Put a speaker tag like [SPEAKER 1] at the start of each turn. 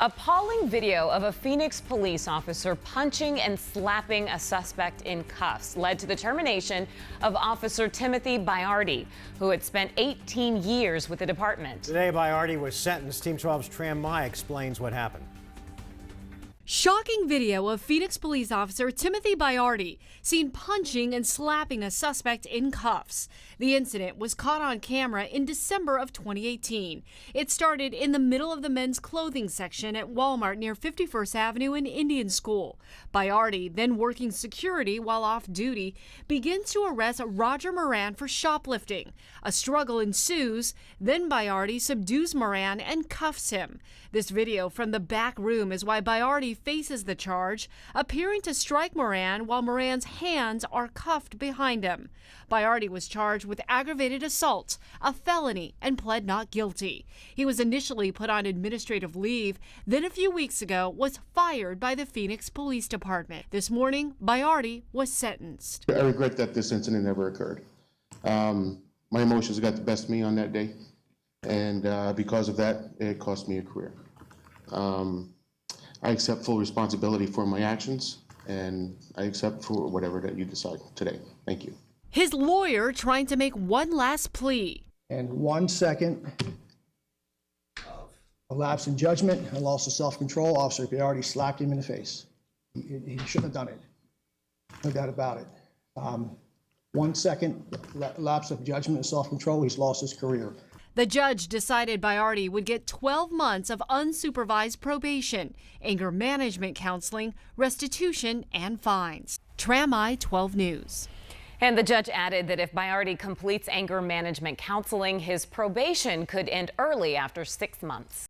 [SPEAKER 1] Appalling video of a Phoenix police officer punching and slapping a suspect in cuffs led to the termination of Officer Timothy Baiardi, who had spent 18 years with the department.
[SPEAKER 2] Today, Baiardi was sentenced. Team 12's Tram Mai explains what happened.
[SPEAKER 3] Shocking video of Phoenix police officer Timothy Baiardi seen punching and slapping a suspect in cuffs. The incident was caught on camera in December of 2018. It started in the middle of the men's clothing section at Walmart near 51st Avenue in Indian School. Baiardi, then working security while off duty, begins to arrest Roger Moran for shoplifting. A struggle ensues, then Baiardi subdues Moran and cuffs him. This video from the back room is why Baiardi faces the charge, appearing to strike Moran while Moran's hands are cuffed behind him. Baiardi was charged with aggravated assault, a felony, and pled not guilty. He was initially put on administrative leave, then a few weeks ago was fired by the Phoenix Police Department. This morning, Baiardi was sentenced.
[SPEAKER 4] I regret that this incident never occurred. My emotions got the best of me on that day, and because of that, it cost me a career. I accept full responsibility for my actions, and I accept for whatever that you decide today. Thank you.
[SPEAKER 3] His lawyer trying to make one last plea.
[SPEAKER 5] And 1 second of lapse in judgment and loss of self-control, Officer Baiardi slapped him in the face. He shouldn't have done it. No doubt about it. 1 second lapse of judgment and self-control, he's lost his career.
[SPEAKER 3] The judge decided Baiardi would get 12 months of unsupervised probation, anger management counseling, restitution, and fines. Tram Mai 12 News.
[SPEAKER 1] And the judge added that if Baiardi completes anger management counseling, his probation could end early after 6 months.